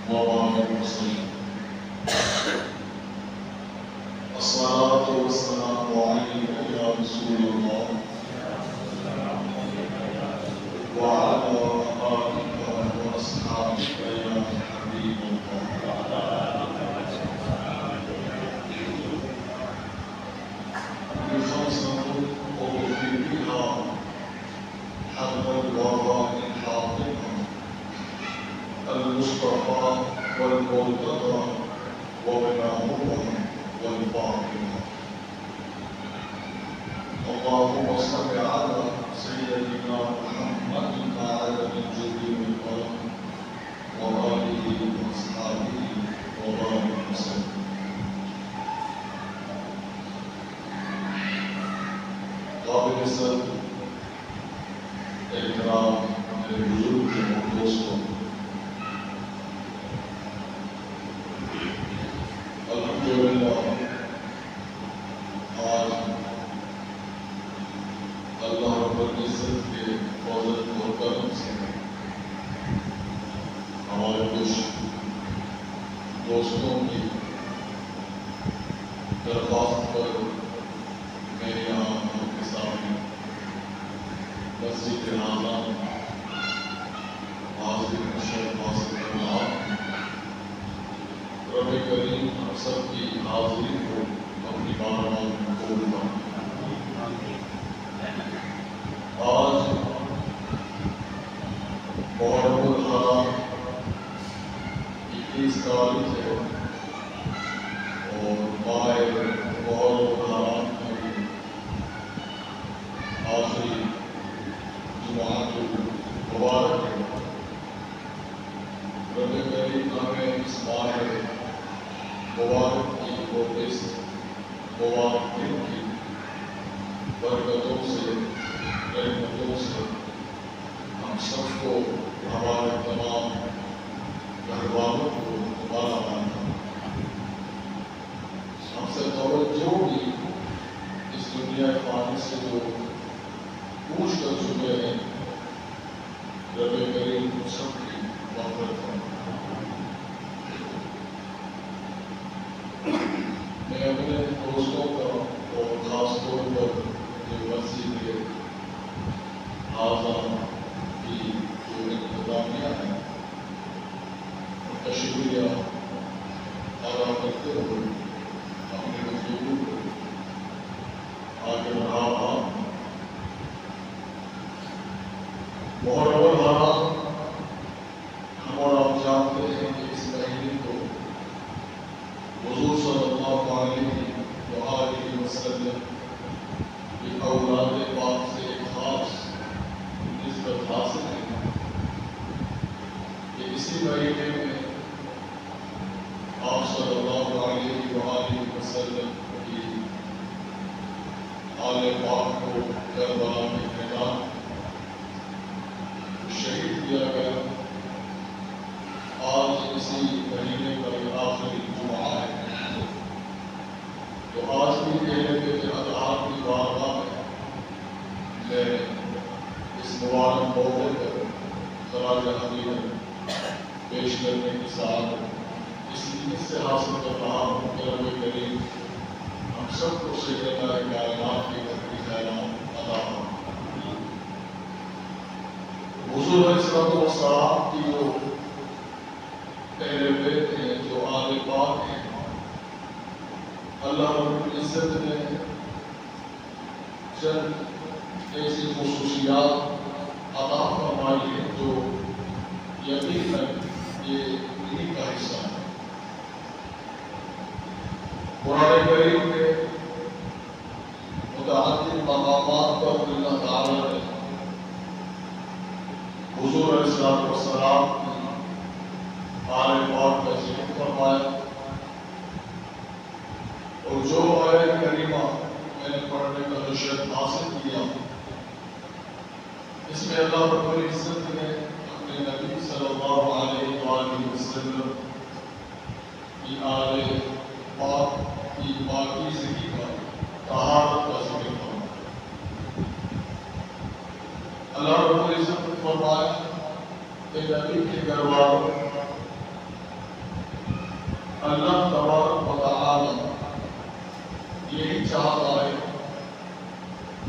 وبارك وسلم. الصلاة والسلام عليك يا رسول الله وعلى آلك وأصحابك يا حبيب الله. بخمسة أوفي بها حق الوفاء الحاطمة المصطفى والمرتضى وبناهما والفاطمة. اللهم صل على سيدنا محمد عدد الجود والكرم وآله وأصحابه وبارك وسلم. قابل عزت احترام میرے بزرگ اور دوستوں، الحمدللہ آج اللہ رب العزت کے فضل اور کرم سے ہمارے کچھ دوستوں کی درخواست پر میں یہاں آپ کے سامنے مسجد اعلیٰ حاضر نشر حاصل کر رہا ہوں۔ رب کریم ہم سب کی حاضری کو اپنی بارگاہ میں قبول فرمائے۔ آج محرم الحرام 21 تاریخ ہے اور ماہ محرم الحرام میں آخری جمعہ مبارک ہے۔ رب کریم ہمیں اس ماہ مبارک کی اور اس مبارک دن کی برکتوں سے رحمتوں سے ہم سب کو ہمارے تمام گھر والوں کو دوبارہ مانا۔ ہم سے توجہ بھی اس دنیا فانی سے جو پوچھ کر چکے ہیں، رب کریم سب کی مغفرت فرمائے۔ میں اپنے دوستوں کا اور خاص طور پر جو مسجد کے اعضاء کی جو انتظامیہ ہے ان کا شکریہ ادا کرتے ہوئے اپنی گفتگو کو آگے بڑھا رہا ہوں۔ محرم الحرام ہم اور آپ جانتے ہیں کہ اس مہینے کو حضور صلی اللہ علیہ وسلم کی اولاد پاک سے ایک خاص نسبت حاصل ہے کہ اسی مہینے میں آپ صلی اللہ علیہ وسلم کی آل پاک کو کربلا میں میدان شہید کیا گیا۔ آج اسی مہینے کا یہ آخری جمعہ ہے، تو آج بھی کہنے کے اضحیٰ کی بارگاہ میں اس مبارک موقع پر خراج عقیدت پیش کرنے کی سعادت اس لیے سے حاصل کر رہا ہوں کہ رب کریم ہم سب کو سیدنا کائنات کی بھری خیرات عطا فرمائے۔ حضور علیہ السلام کی جو پہلے بیت ہیں، جو آل پاک ہیں، اللہ رب العزت نے چند ایسی خصوصیات عطا فرمائی ہیں جو یقیناً یہ انہیں کا حصہ ہے۔ قرآن کریم کے متعدد مقامات پر اللہ تعالیٰ نے حضور علیہ السلام کی آل پاک کا ذکر فرمایا، اور جو آیت کریمہ میں نے پڑھنے کا جو شرف حاصل کیا، اس میں اللہ رب العزت نے اپنے نبی صلی اللہ علیہ وآلہ وسلم کی آل پاک کی پاکیزگی کا، طہارت کا ذکر فرمایا۔ اللہ رب العزت نے فرمایا کہ نبی کے گھر والوں اللہ تبارک و تعالی یہی چاہتا ہے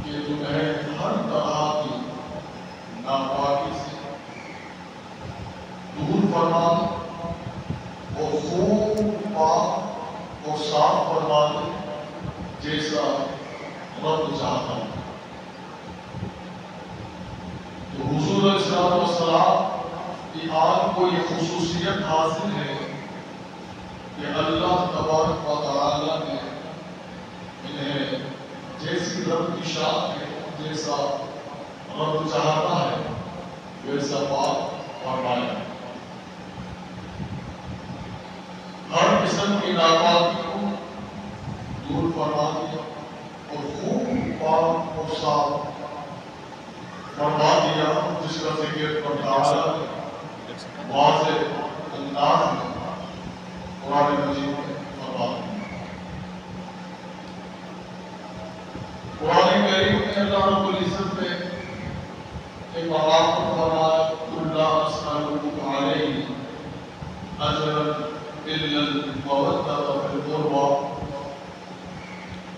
کہ تمہیں ہر طرح کی ناپاکی سے دور فرما دے اور خوب پاک اور صاف فرما دے جیسا رب چاہتا ہے۔ تو حضور علیہ السلام کی آپ کو یہ خصوصیت حاصل ہے کہ اللہ تبارک و تعالی نے انہیں جیسی رب کی شان ہے جیسا رب چاہتا ہے ویسا پاک فرمایا۔ ہر قسم کی ناپاکی کو دور فرما دیا اور خوب پاک اور صاف فرما دیا، جس کا ذکر تعالیٰ نے واضح انداز میں قرآن مجید میں فرما دیا۔ قرآن کریم میں اللہ رب العزت نے ایک مقام پر فرمایا قُلْ لَا أَسْأَلُكُمْ عَلَيْهِ أَجْرًا إِلَّا الْمَوَدَّةَ فِي الْقُرْبَى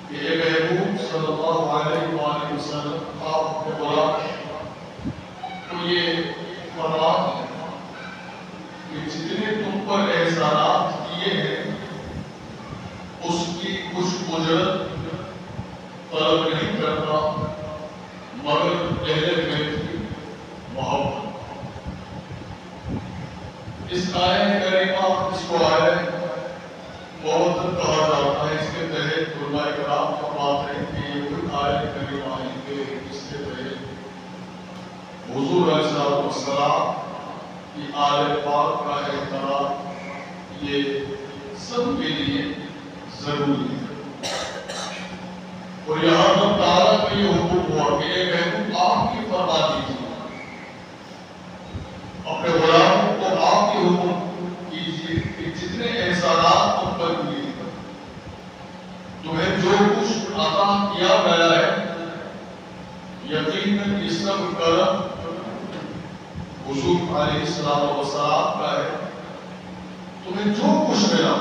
کہ اے محبوب صلی اللہ علیہ وآلہ وسلم آپ اپنے غلام کو یہ فرما دیں کہ جتنے تم پر احسانات کیے ہیں اس کی کچھ اجرت طلب نہیں کرتا مگر اہل بیت کی محبت۔ اس آیت کریمہ اس کو آیت محبت کہا جاتا ہے۔ اس کے تحت علماء کرام فرماتے ہیں کہ یہ کوئی آیت کریمہ ہے کہ جس کے تحت حضور علیہ السلام کی آل پاک کا احترام یہ سب کے لیے ضروری ہے۔ اور یہاں پر تعالیٰ کا یہ حکم ہوا کہ اے محبوب آپ کی فرما دیجیے، اپنے غلاموں کو آپ کی حکم کیجیے کہ جتنے احسانات تم پر کیے تمہیں جو کچھ عطا کیا گیا ہے یقیناً یہ سب کرم حضور علیہ السلام کا ہے۔ تمہیں جو کچھ ملا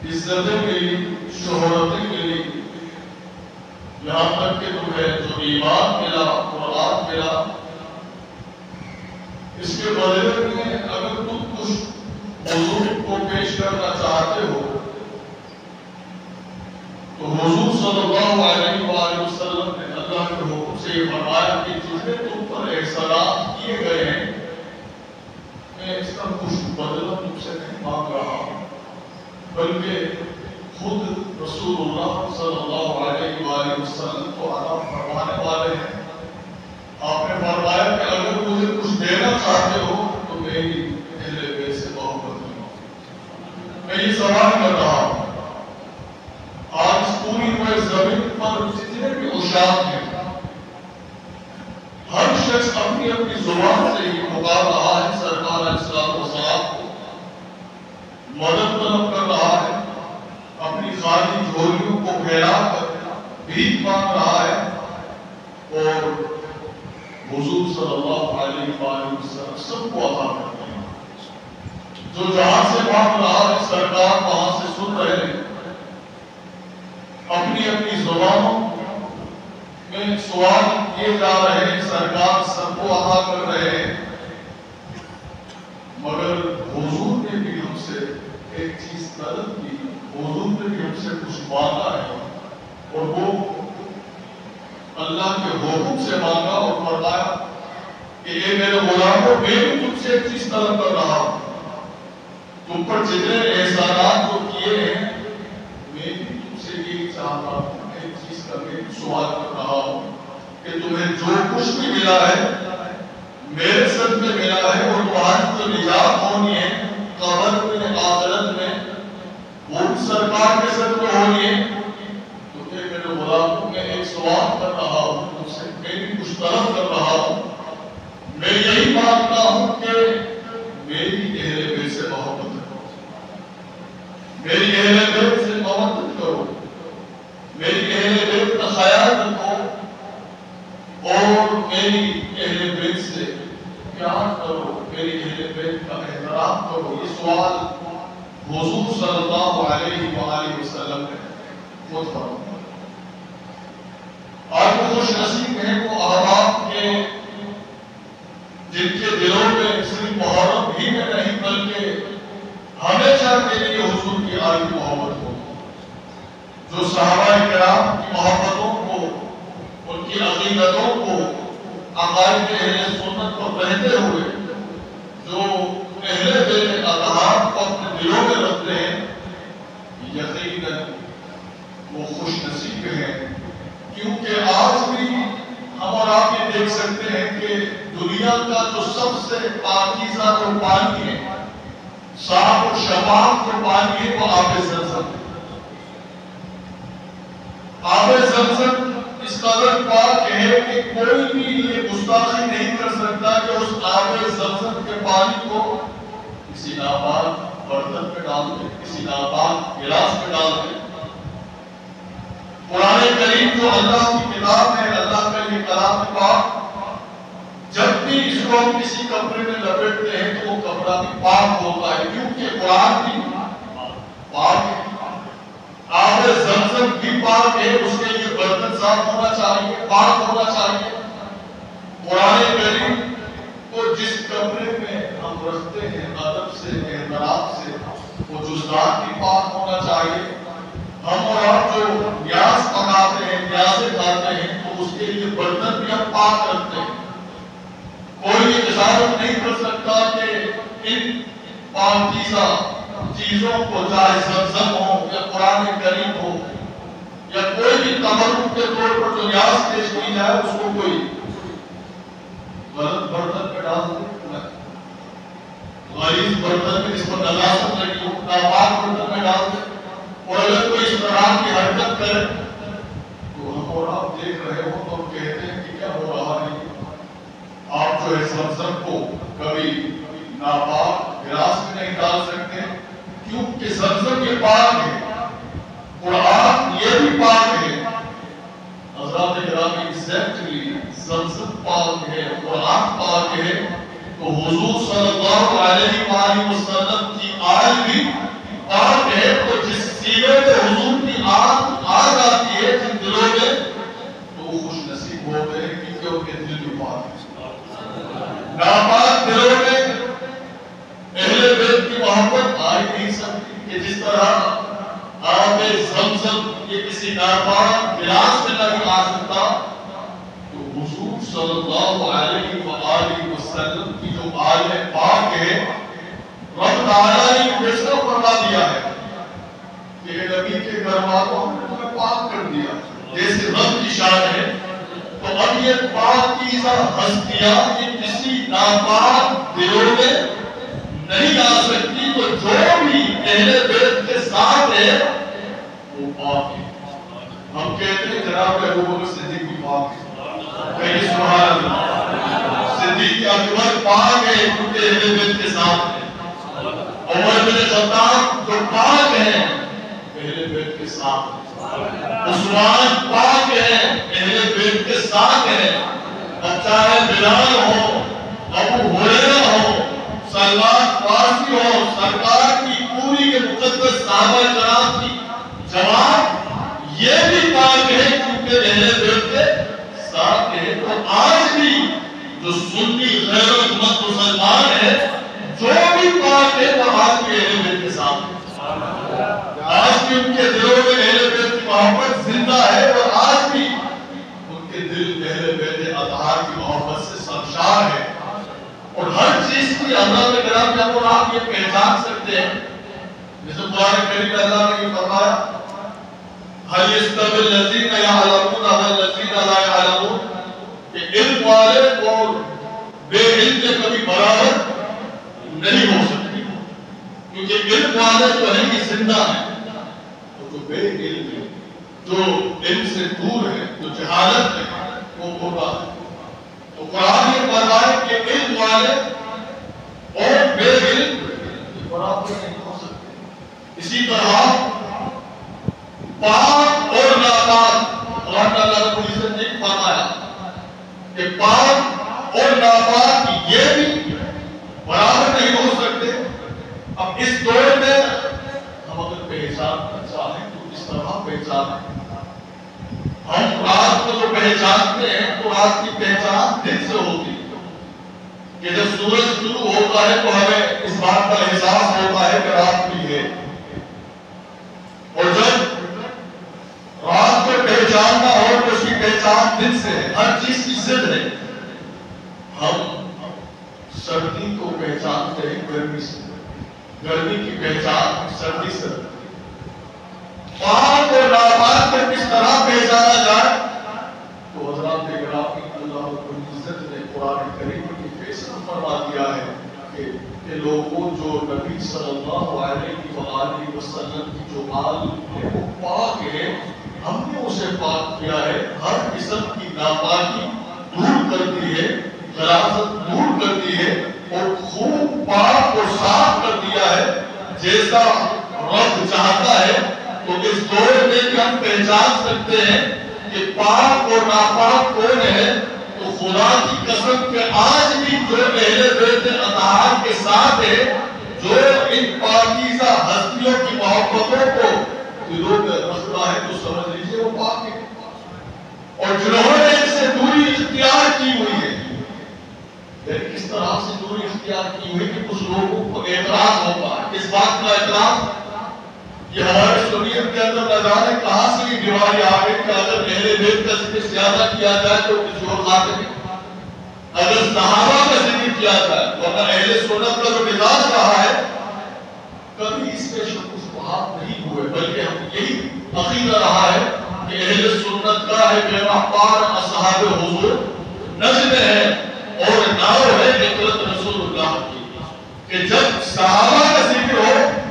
عزتیں ملی، شہرتیں ملی، یہاں تک کہ تمہیں جو ایمان ملا، قرآن ملا، اس کے بدلے میں اگر تم کچھ حضور کو پیش کرنا چاہتے ہو تو حضور صلی اللہ علیہ وآلہ وسلم نے اللہ کے حکم سے یہ فرمایا کہ جتنے تم پر احسانات کیے گئے ہیں میں اس کا کچھ بدلہ تم سے نہیں مانگ رہا ہوں، بلکہ خود رسول اللہ صلی اللہ علیہ وآلہ وسلم کو عطا فرمانے والے ہیں۔ آپ نے فرمایا کہ اگر مجھے کچھ دینا چاہتے ہو تو میری اہل بیت سے محبت کرو۔ میں یہ سوال کر رہا ہوں، آج پوری روئے زمین پر جتنے بھی عشاق ہیں ہر شخص اپنی اپنی زبان سے یہ پکار رہا ہے سرکار علیہ السلام کو مدد طلب کر رہا ہے، اپنی خالی جھولیوں کو پھیلا کر بھیک مانگ رہا ہے، اور حضور صلی اللہ علیہ وآلہ وسلم سب کو عطا کرتے ہیں۔ جو جہاں سے مانگ رہا ہے سرکار وہاں سے سن رہے ہیں، اپنی اپنی زبانوں میں سوال کیے جا رہے ہیں، سرکار سب کو عطا کر رہے ہیں، مگر حضور نے بھی ہم سے ایک چیز طلب کی، حضور نے بھی ہم سے کچھ مانگا ہے، اور وہ اللہ کے حکم سے مانگا اور فرمایا کہ اے میرے غلاموں میں بھی تم سے ایک چیز طلب کر رہا ہوں، تم پر جتنے احسانات جو کیے ہیں میں بھی تم سے یہ چاہتا ہوں، ایک چیز کا میں سوال کر رہا ہوں کہ تمہیں جو کچھ بھی ملا ہے میرے ساتھ میں ملا ہے، اور تمہاری جو نجات ہونی ہے قبر میں آخرت میں وہ بھی سرکار کے ساتھ میں ہونی ہے۔ تو کہ میرے غلاموں میں ایک سوال کر رہا ہوں، تم سے میں بھی کچھ طلب کر رہا ہوں، میں یہی مانگتا ہوں کہ میری اہل بیت سے محبت کرو، میری اہل بیت سے محبت کرو، میری اہل بیت کا خیال رکھو، اور میری اہل بیت سے پیار کرو، میری اہل بیت کا احترام کرو۔ یہ سوال حضور صلی اللہ علیہ وآلہ وسلم نے خود فرمایا۔ آج وہ خوش نصیب ہیں وہ احباب کے جن کے دلوں میں صرف محرم ہی میں نہیں بلکہ ہمیشہ کے لیے حضور کی آل کی محبت ہو، جو صحابہ کرام کی محبتوں کو، ان کی عقیدتوں کو، عقائد اہل سنت کو رہتے ہوئے جو اہل بیت اطہار کو اپنے دلوں میں رکھتے ہیں، یقیناً وہ خوش نصیب ہیں۔ کیونکہ آج بھی ہم اور آپ یہ دیکھ سکتے ہیں کہ دنیا کا جو سب سے پاکیزہ جو پانی ہے، صاف و شفاف جو پانی ہے، وہ آب زمزم ہے۔ آب زمزم اس قدر پاک ہے کہ کوئی بھی یہ گستاخی نہیں کر سکتا کہ اس آب زمزم کے پانی کو کسی ناپاک برتن میں ڈال دے، کسی ناپاک گلاس میں ڈال دے۔ قرآن کریم جو اللہ کی کتاب ہے، اللہ کا یہ کلام پاک، جب بھی اس کو ہم کسی کپڑے میں لپیٹتے ہیں تو وہ کپڑا بھی پاک ہوتا ہے، کیونکہ قرآن بھی پاک ہے، آب زمزم بھی پاک ہے، اس کے لیے برتن صاف ہونا چاہیے، پاک ہونا چاہیے۔ قرآن کریم کو جس کپڑے میں ہم رکھتے ہیں ادب سے، احترام سے، وہ جزدان بھی پاک ہونا چاہیے۔ ہم اور آپ جو نیاز پکاتے ہیں، نیازیں کھاتے ہیں، تو اس کے لیے برتن بھی ہم پاک رکھتے ہیں۔ کوئی یہ تصور نہیں کر سکتا کہ ان پاکیزہ چیزوں کو، چاہے زمزم ہو یا قرآن کریم ہو یا کوئی بھی تبرک کے طور پر جو نیاز پیش کی جائے، اس کو کوئی غلط برتن پہ ڈال دے، غلیظ برتن میں جس پر نجاست لگی ہو، ناپاک برتن میں ڈال دے، اور اگر کوئی اس طرح کی حرکت کرے تو ہم اور آپ دیکھ رہے ہو تو ہم کہتے ہیں کہ کیا ہو رہا ہے۔ آپ جو ہے زمزم کو کبھی ناپاک گلاس میں نہیں ڈال سکتے، کیونکہ زمزم یہ پاک ہے، قرآن یہ بھی پاک ہے۔ حضرات گرامی، ایگزیکٹلی زمزم پاک ہے، قرآن پاک ہے، تو حضور صلی اللہ علیہ وآلہ وسلم کی آل بھی پاک ہے۔ تو جس سینے میں حضور کی آل آتی ہے جن دلوں میں، تو وہ خوش نصیب ہوتے ہیں کیونکہ ان کے دل بھی پاک ہے۔ ناپاک دلوں میں اہل بیت کی محبت آ ہی نہیں سکتی کہ جس طرح آب زمزم یہ کسی ناپاک گلاس میں نہیں آ سکتا، تو حضور صلی اللہ علیہ وآلہ وسلم کی جو آل پاک ہے، رب تعالیٰ نے فیصلہ فرما دیا ہے کہ نبی کے گھر والوں ہم نے تمہیں پاک کر دیا، جیسے رب کی شان ہے۔ تو اب یہ پاکیزہ ہستیاں یہ کسی ناپاک دلوں میں نہیں آ سکتی، تو جو بھی اہل بیت کے ساتھ ہے وہ پاک ہے۔ ہم کہتے ہیں جناب ابو بکر صدیق بھی پاک ہے، کہیں سبحان اللہ، صدیق اکبر پاک ہے کیونکہ اہل بیت کے ساتھ ہے۔ عمر بن خطاب جو پاک ہیں اہل بیت کے ساتھ ہے۔ عثمان پاک ہے اہل بیت کے ساتھ ہے۔ اب چاہے بلال ہو، ابو ہریرہ ہو، سلمان فارسی ہو، سرکار کی پوری کے مقدس صحابہ کرام کی جماعت، یہ بھی پاک ہے کیونکہ اہل بیت کے ساتھ ہے۔ تو آج بھی جو سنی غیر مند مسلمان ہے، جو بھی پاک ہے وہ آج بھی اہل بیت کے ساتھ ہے۔ آج بھی ان کے دلوں میں اہل بیت کی محبت زندہ ہے، اور آج بھی ان کے دل اہل بیت اطہار کی محبت سے سرشار ہے۔ اور ہر چیز کی حضرات کرام جب آپ یہ پہچان سکتے ہیں، جیسے قرآن کریم میں اللہ نے یہ فرمایا، هل يستوي الذين يعلمون والذين لا يعلمون، کہ علم والے اور بے علم کے کبھی برابر نہیں ہو سکتی، کیونکہ علم والے جو ہے یہ زندہ ہے، اور جو بے علم ہے، جو علم سے دور ہے، جو جہالت ہے، وہ مردہ ہے۔ تو قرآن یہ فرمایا کہ علم والے اور بے علم برابر نہیں ہو سکتے۔ اسی طرح پاک اور ناپاک، اللہ تعالیٰ رب العزت نے فرمایا کہ پاک اور ناپاک یہ بھی برابر نہیں ہو سکتے۔ اب اس دور میں پہچاننا چاہیں تو اس طرح پہچانیں۔ ہم رات کو جو پہچانتے ہیں تو رات کی پہچان دن سے ہوتی ہے کہ جب سورج شروع ہوتا ہے تو ہمیں اس بات کا احساس ہوتا ہے کہ رات بھی ہے، اور جب رات کو پہچاننا ہو تو اس کی پہچان دن سے ہے، ہر چیز کی ضد ہے۔ ہم سردی کو پہچانتے ہیں گرمی سے، گرمی کی پہچان سردی سے۔ پاک اور ناپاک کو کس طرح پہچانا جائے تو حضرات گرامی اللہ رب العزت نے قرآن کریم کی فیصلہ فرما دیا ہے کہ لوگوں جو نبی صلی اللہ علیہ وآلہ وسلم کی جو آل ہے وہ پاک ہے، ہم نے اسے پاک کیا ہے، ہر قسم کی ناپاکی دور کر دی ہے، غلاظت دور کر دی ہے اور خوب پاک اور صاف کر دیا ہے۔ جیسا رب چاہتا ہے تو اس دور میں بھی ہم پہچان سکتے ہیں کہ پاک اور ناپاک کون ہے، تو خدا کی قسم کہ آج بھی جو اہل بیت اطہار کے ساتھ ہے، جو ان پاکیزہ ہستیوں کی محبتوں کو دلوں میں رکھتا ہے تو سمجھ لیجیے وہ پاک ہے، اور جنہوں نے ان سے دوری اختیار کی ہوئی ہے، لیکن کس طرح سے دوری اختیار کی ہوئی کہ کچھ لوگوں کو اعتراض ہوگا۔ اس بات کا اعتراض یہ ہمارے سنیت کے اندر نہ جانے کہاں سے یہ بیماری آ گئی کہ اگر اہل بیت کا ذکر زیادہ کیا جائے تو کچھ اور کھاتے ہیں، اگر صحابہ کا ذکر کیا جائے ورنہ اہل سنت کا جو مزاج رہا ہے کبھی اس پہ شک و شبہات نہیں ہوئے، بلکہ ہم یہی عقیدہ رہا ہے کہ اہل سنت کا ہے بے محبار اصحاب حضور نجم ہے اور ناؤ ہے اطرت رسول اللہ کی، کہ جب صحابہ کا ذکر ہو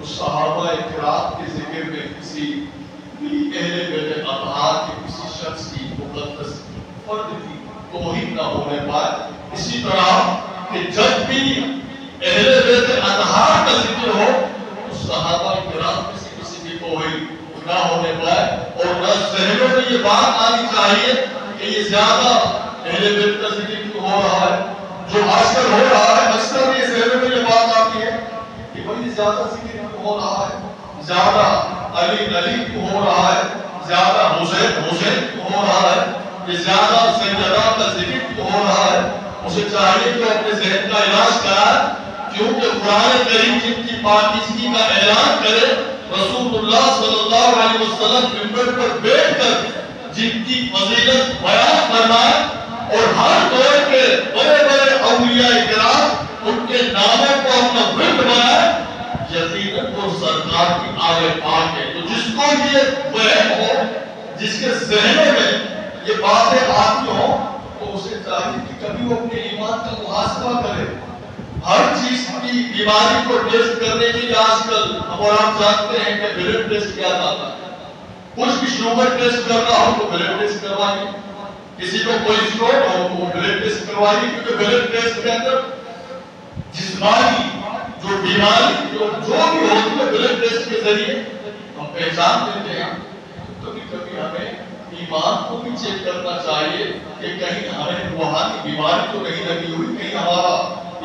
صحابہ کرام کے ذکر میں کسی بھی اہل بیت اطہار کے کسی شخص کی مقدس فرد کی توہین نہ ہونے پائے۔ اسی طرح کہ جب بھی اہل بیت اطہار کا ذکر ہو تو صحابہ کرام میں سے کسی کی توہین نہ ہونے پائے، اور نہ ذہنوں میں یہ بات آنی چاہیے کہ یہ زیادہ اہل بیت کا ذکر کیوں ہو رہا ہے، جو آج کل ہو رہا ہے اکثر یہ ذہنوں میں یہ بات آتی ہے کہ بھائی زیادہ ذکر ہو رہا ہے، زیادہ علی کیوں ہو رہا ہے، زیادہ حسین کیوں ہو رہا ہے، یہ زیادہ سیدہ کا ذکر کیوں ہو رہا ہے۔ اسے چاہیے کہ اپنے ذہن کا علاج کرائے، کیونکہ قرآن کریم جن کی پاکیزگی کا اعلان کرے، رسول اللہ صلی اللہ علیہ وسلم منبر پر بیٹھ کر جن کی فضیلت بیان فرمائے اور ہر دور کے بڑے بڑے اولیاء کرام ان کے ناموں کو اپنا ورد بنائے، یقیناً وہ سرکار کی آل پاک ہے۔ تو جس کو یہ وہم ہو، جس کے ذہنوں میں یہ باتیں آتی ہوں تو اسے چاہیے کہ کبھی وہ اپنے ایمان کا محاسبہ کرے۔ ہر چیز کی بیماری کو ٹیسٹ کرنے کے لیے آج کل ہم اور آپ جانتے ہیں کہ بلڈ ٹیسٹ کیا جاتا ہے، کچھ بھی شوگر ٹیسٹ کرنا ہو تو بلڈ ٹیسٹ کروائیے، کسی کو کوئی اسٹروک ہو تو وہ بلڈ ٹیسٹ کروائیے، کیونکہ بلڈ ٹیسٹ کے اندر جسمانی جو بیماری جو بھی ہوتی ہے بلڈ ٹیسٹ کے ذریعے ہم پہچان دیتے ہیں۔ کبھی کبھی ہمیں ایمان کو بھی چیک کرنا چاہیے کہ کہیں ہمیں روحانی بیماری تو نہیں لگی ہوئی، کہیں ہمارا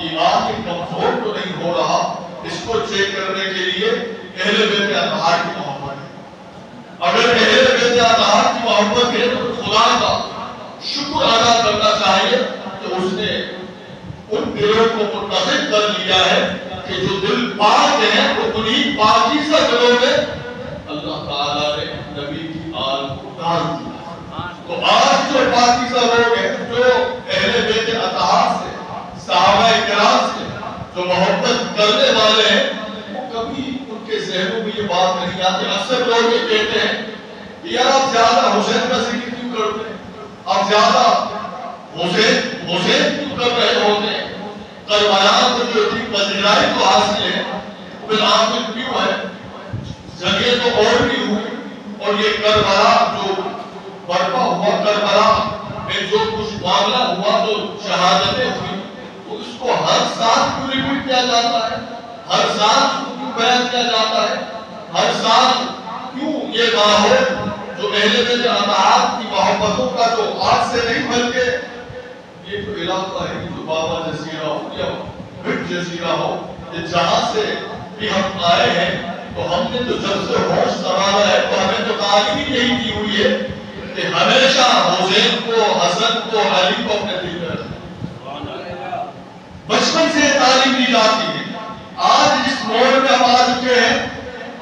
ایمان کمزور تو نہیں ہو رہا۔ اس کو چیک کرنے کے لیے اہل بیت اطہار کی محبت ہے۔ اگر اہل بیت اطہار کی محبت ہے تو خدا کا شکر ادا کرنا چاہیے کہ اس نے ان دلوں کو منتخب کر لیا ہے کہ جو دل پاک ہیں وہ انہی پاکیزہ دلوں میں اللہ تعالیٰ نے نبی کی آل کو ڈال دیا۔ تو آج جو پاکیزہ لوگ ہیں جو اہل بیت اطہار سے، صحابہ کرام سے جو محبت کرنے والے ہیں، وہ کبھی ان کے ذہنوں میں یہ بات نہیں آتی۔ اکثر لوگ یہ کہتے ہیں کہ یار آپ زیادہ حسین کا ذکر کیوں کرتے ہیں، آپ زیادہ حسین کیوں کر رہے ہوتے ہیں، کربلا کو جو اتنی پذیرائی کو حاصل ہے بالآخر کیوں ہے، جگہ تو اور بھی ہوئی، اور یہ کربلا جو برپا ہوا، کربلا میں جو کچھ معاملہ ہوا تو شہادتیں ہوئی، تو اس کو ہر سال کیوں ریپیٹ کیا جاتا ہے، ہر سال کیوں بیان کیا جاتا ہے، ہر سال کیوں یہ ماحول جو اہل بیت اطہار کی محبتوں کا جو آج سے نہیں بلکہ یہ جو علاقہ ہے، جو بابا جزیرہ ہو یا بھٹ جزیرہ ہو، یہ جہاں سے بھی ہم آئے ہیں تو ہم نے تو جب سے ہوش سنبھالا ہے تو ہمیں تو تعلیم ہی یہی دی ہوئی ہے کہ ہمیشہ حسین کو، حسن کو، علی کو اپنے دل میں رکھنا، بچپن سے تعلیم دی جاتی ہے۔ آج جس موڑ میں ہم آ چکے ہیں،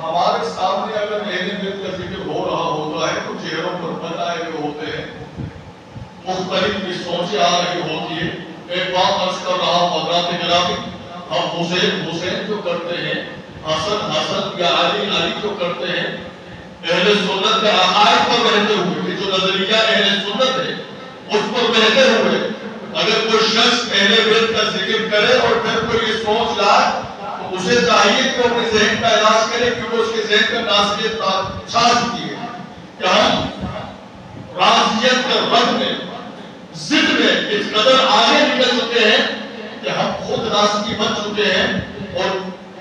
ہمارے سامنے اگر اہل بیت کا ذکر ہو رہا ہوتا ہے تو چہروں پر بتائے ہوئے ہوتے ہیں، مختلف بھی سوچیں آ رہی ہوتی ہے۔ ایک بات عرض کر رہا ہوں حضرات گرامی، ہم حسین حسین جو کرتے ہیں، حسن حسن یا علی علی جو کرتے ہیں، اہل سنت کے عقائد پر رہتے ہوئے، جو نظریہ اہل سنت ہے اس پر رہتے ہوئے اگر کوئی شخص اہل بیت کا ذکر کرے اور پھر کوئی یہ سوچ لائے تو اسے چاہیے کہ وہ اپنے ذہن کا علاج کرے، کیونکہ اس کے ذہن کا ناصیت چھا چکی ہے کہ ہم رازیت کے رنگ میں، ضد میں اس قدر آگے نکل چکے ہیں کہ ہم خود راستی بن چکے ہیں، اور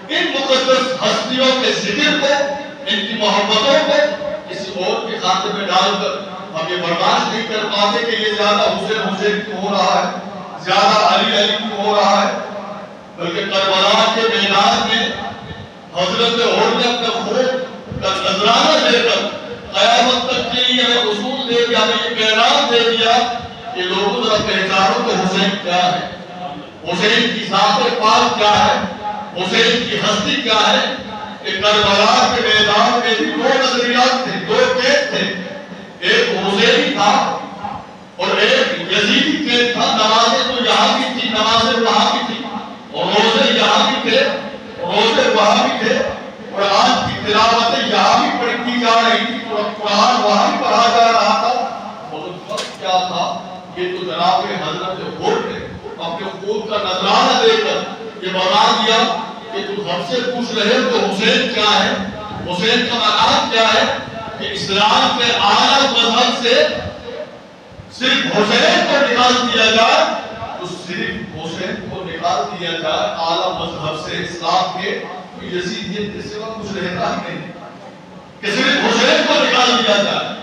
ان مقدس ہستیوں کے ذکر کو، ان کی محبتوں کو کسی اور کے خاطر میں ڈال کر ہم یہ برداشت نہیں کر پاتے کہ یہ زیادہ حسین حسین کیوں ہو رہا ہے، زیادہ علی علی کیوں ہو رہا ہے، بلکہ کربلا کے میدان میں حضرت عمر نے اپنے خون کا نذرانہ دے کر قیامت تک کے لیے ہمیں اصول دے دیا، ہمیں یہ پیغام دے دیا کہ لوگوں ذرا پہچانو کہ حسین کیا ہے، حسین کی ذات پاک کیا ہے، حسین کی ہستی کیا ہے۔ کہ کربلا کے میدان میں بھی دو نظریات تھے، دو قید تھے، ایک حسینی تھا اور ایک یزیدی قید تھا۔ نمازیں تو یہاں بھی تھی، نمازیں وہاں بھی تھی، اور روزے یہاں بھی تھے، روزے وہاں بھی تھے، قرآن کی تلاوتیں یہاں بھی پڑھی جا رہی تھی، قرآن وہاں بھی پڑھا جا رہا تھا، مگر فرق کیا تھا؟ یہ تو جناب حضرت عمر نے اپنے خود کا نذرانہ دے کر یہ بتا دیا کہ تم ہم سے پوچھ رہے ہو کہ حسین کیا ہے، حسین کا مقام کیا ہے، کہ اسلام کے اعلیٰ مذہب سے صرف حسین کو نکال دیا جائے تو صرف حسین کو نکال دیا جائے اعلیٰ مذہب سے اسلام کے، تو یزیدیت کے سوا کچھ رہتا ہی نہیں، کہ صرف حسین کو نکال دیا جائے،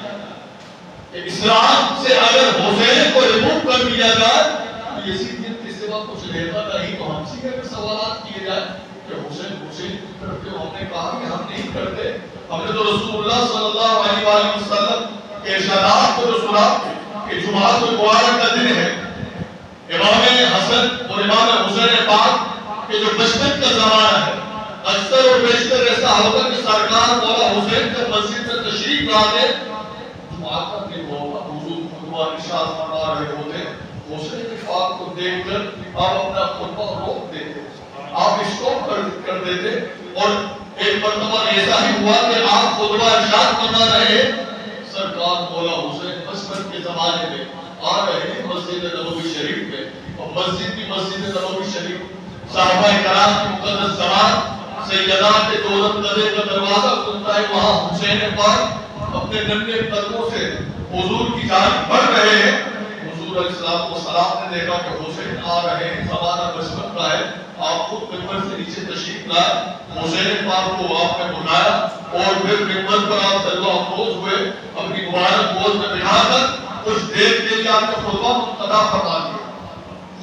کہ اسلام سے اگر حسین کو ریموو کر دیا جائے تو یزیدیت کے سوا کچھ رہتا نہیں۔ تو ہم سے اگر سوالات کیے جائے کہ حسین حسین کرتے ہو، ہم نے کہا کہ ہم نہیں کرتے، ہم نے تو رسول اللہ صلی اللہ علیہ وآلہ وسلم کے ارشادات کو جو سنا کہ جمعہ المبارک کا دن ہے، امام حسن اور امام حسین پاک کے جو بچپن کا زمانہ ہے، اکثر اور بیشتر ایسا ہوگا کہ سرکار مولا حسین کے مسجد میں تشریف لاتے، جمعہ کا دن ہوگا، حضور خطبہ ارشاد فرما رہے ہوتے، حسین پاک کو دیکھ کر آپ اپنا خطبہ روک دیتے، آپ اسٹاپ کر دیتے، اور ایک مرتبہ ایسا ہی ہوا کہ آپ خطبہ ارشاد فرما رہے، سرکار مولا حسین بچپن کے زمانے میں آ رہے ہیں مسجد نبوی شریف میں، اور مسجد کی مسجد نبوی شریف صحابہ کرام کی مقدس زمان سیدہ کے دولت قدر کا دروازہ کھلتا ہے، وہاں حسین پاک اپنے ننھے قدموں سے حضور کی جانب بڑھ رہے ہیں۔ حضور علیہ السلام نے دیکھا کہ حسین آ رہے ہیں، زمانہ بچپن کا ہے، آپ خود منبر سے نیچے تشریف لائے، حسین پاک کو آپ نے بلایا اور پھر منبر پر آپ دلو افروز ہوئے، اپنی مبارک گود میں بٹھا کر کچھ دیر کے لیے آپ نے خطبہ منقطع فرما دیا،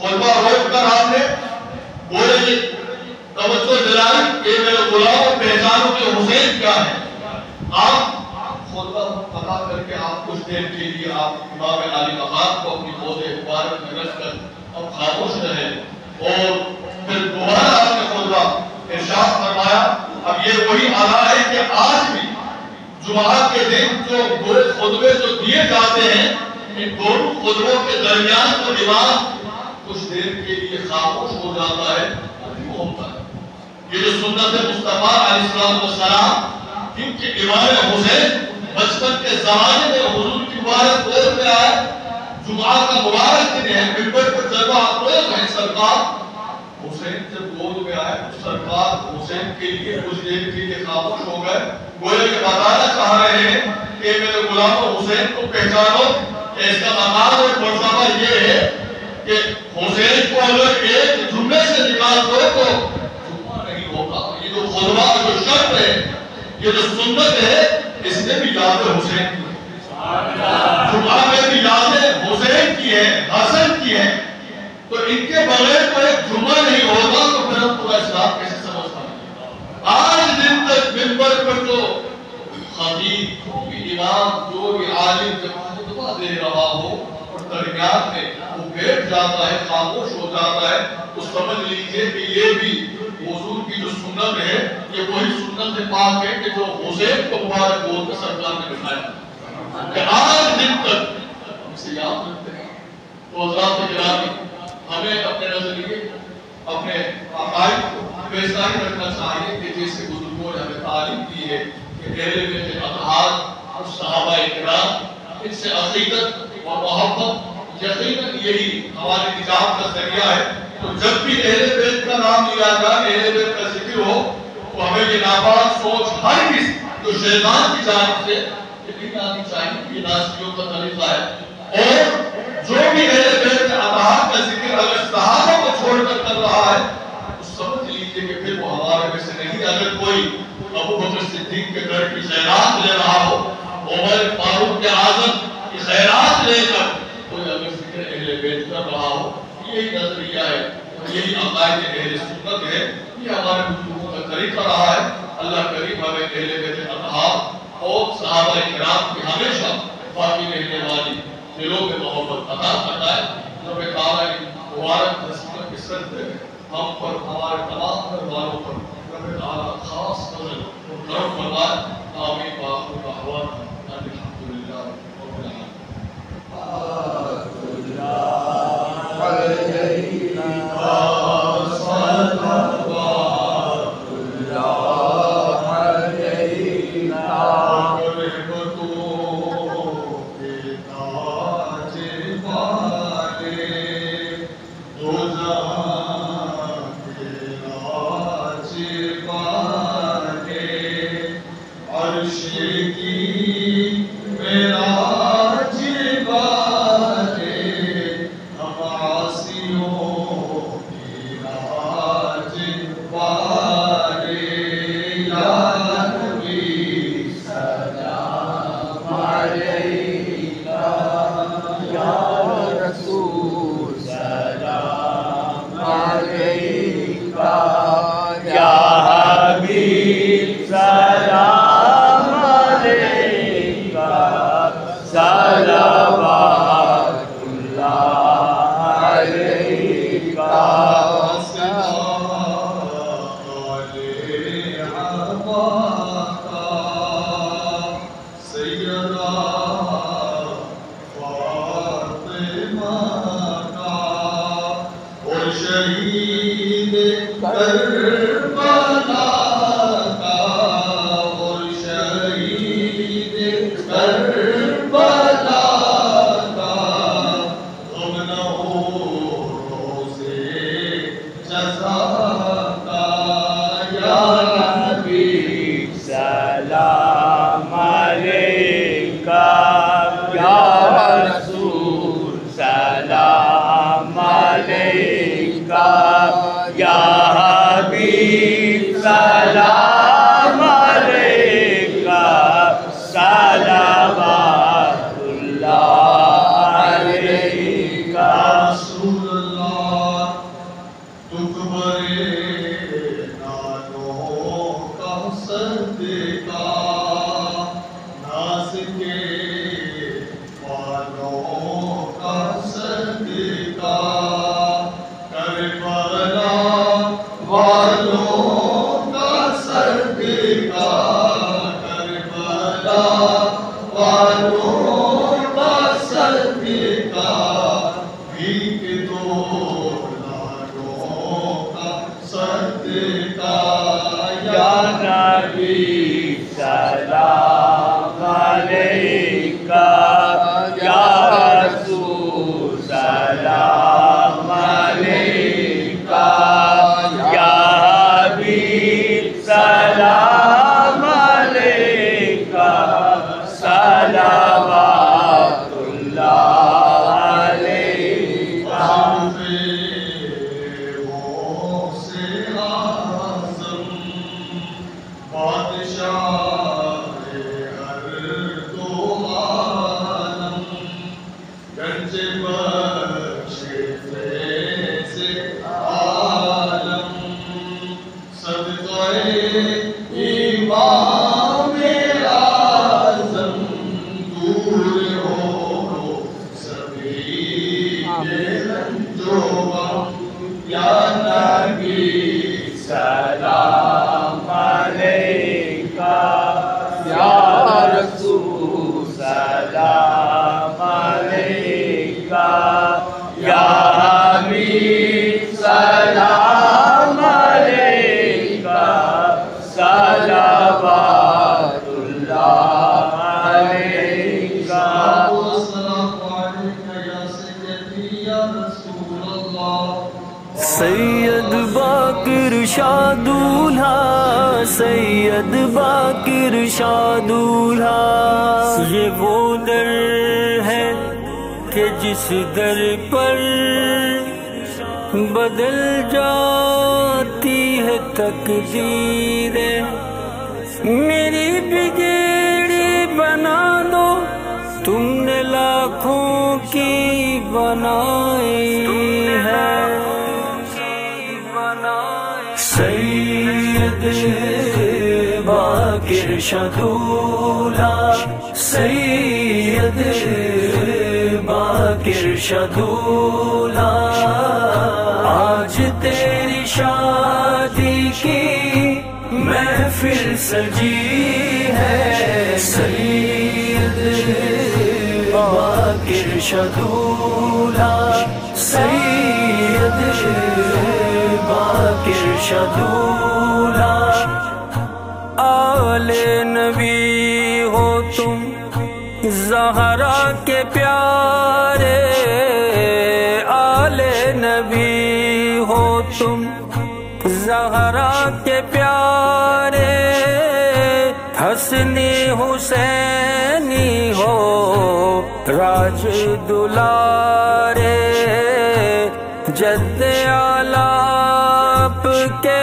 خطبہ روک کر آپ نے بولے کہ توجہ دلائی کہ میرے غلام پہچانو کہ حسین کیا ہے۔ آپ خطبہ منقطع کر کے آپ کچھ دیر کے لیے آپ امام علی مقام کو اپنی گود مبارک میں رکھ کر اب خاموش رہے، اور پھر دوبارہ آپ نے خطبہ ارشاد فرمایا۔ اب یہ وہی ادا ہے کہ آج بھی جمعہ کے دن جو دو خطبے جو دیے جاتے ہیں، ان دونوں خطبوں کے درمیان تو امام کچھ دیر کے لیے خاموش ہو جاتا ہے، کیوں ہوتا ہے؟ یہ جو سنت مصطفیٰ علیہ السلام، کیونکہ امام حسین بچپن کے زمانے میں حضور کی مبارک گود میں آئے، جمعہ کا مبارک دن ہے، منبر پر جلوہ افروز ہے، سرکار حسین جب گود میں آئے تو سرکار حسین کے لیے کچھ دیر کے لیے خاموش ہو گئے، گویا کہ بتانا چاہ رہے ہیں کہ میرے غلام حسین کو پہچانو، کہ اس کا مقام اور مرتبہ یہ ہے کہ حسین کو اگر ایک جملے سے نکال دو تو جمعہ نہیں ہوگا۔ یہ جو خطبہ جو شرط ہے، یہ جو سنت ہے، اس میں بھی یاد حسین کی ہے، جمعہ میں بھی یاد حسین کی ہے، حسن کی ہے، تو ان کے بغیر تو ایک جمعہ نہیں ہوگا، تو پھر ہم پورا اسلام کیسے سمجھ پائیں گے؟ آج دن تک منبر پر جو خطیب جو بھی امام جو بھی عالم جب خطبہ دے رہا ہو اور درمیان میں وہ بیٹھ جاتا ہے خاموش ہو جاتا ہے تو سمجھ لیجئے کہ یہ بھی حضور کی جو سنت ہے یہ وہی سنت پاک ہے کہ جو حسین کو مبارک بول کے سرکار نے بتایا کہ آج دن تک ہم اسے یاد رکھتے ہیں. تو حضرات گرامی ہمیں اپنے نظریے اپنے عقائد کو ویسا ہی رکھنا چاہیے کہ جیسے بزرگوں نے ہمیں تعلیم دی ہے کہ اہل بیت اطہار اور صحابہ کرام ان سے عقیدت اور محبت یقیناً یہی ہمارے نجات کا ذریعہ ہے. تو جب بھی اہل بیت کا نام لیا جائے اہل بیت کا ذکر ہو تو ہمیں یہ ناپاک سوچ ہرگز جو شیطان کی جانب سے نہیں آنی چاہیے. یہ ناسیوں کا طریقہ ہے اور جو بھی اہل بیت اطہار کا ذکر اگر صحابہ کو چھوڑ کر رہا ہے تو سمجھ لیجیے کہ پھر وہ ہمارے میں سے نہیں. اگر کوئی ابو بکر صدیق کے گھر کی خیرات لے رہا ہو عمر فاروق اعظم کی خیرات لے کر کوئی اگر ذکر اہل بیت کر رہا ہو یہی نظریہ ہے اور یہی عقائد اہل سنت ہے. یہ ہمارے بزرگوں کا طریقہ رہا ہے. اللہ کریم ہمیں اہل بیت اطہار اور صحابہ کرام کی ہمیشہ باقی رہنے والی دلوں میں محبت عطا فرمائے. رب تعالیٰ کی مبارک نصیحت کے صدقے ہم پر ہمارے تمام گھر والوں پر رب تعالیٰ خاص فضل اور کرم فرمائے. آمین وآخر دعوانا ان الحمدللہ رب ایمان سلام علیکہ یا رسول سلام علیکہ یا حبیب سلام علیکہ صلوات اللہ علیکہ السلام علیکہ یا سیدی یا رسول اللہ سید باقر شاہ دولہا سید باقر شاہ دولہا یہ وہ در ہے کہ جس در پر بدل جاتی ہے تقدیریں میری بگیڑی بنا دو تم نے لاکھوں کی بنائی ہے سید باقر شاہ دولہا سید باقر شاہ دولہا آج تیری شادی کی محفل سجی ہے سید باقر شاہ دولہا سید باقر شاہ دولہا آل نبی ہو تم زہرا کے پیارے آل نبی ہو تم زہرا کے پیارے حسنی حسینی ہو راج دلارے جد آلہ آپ کے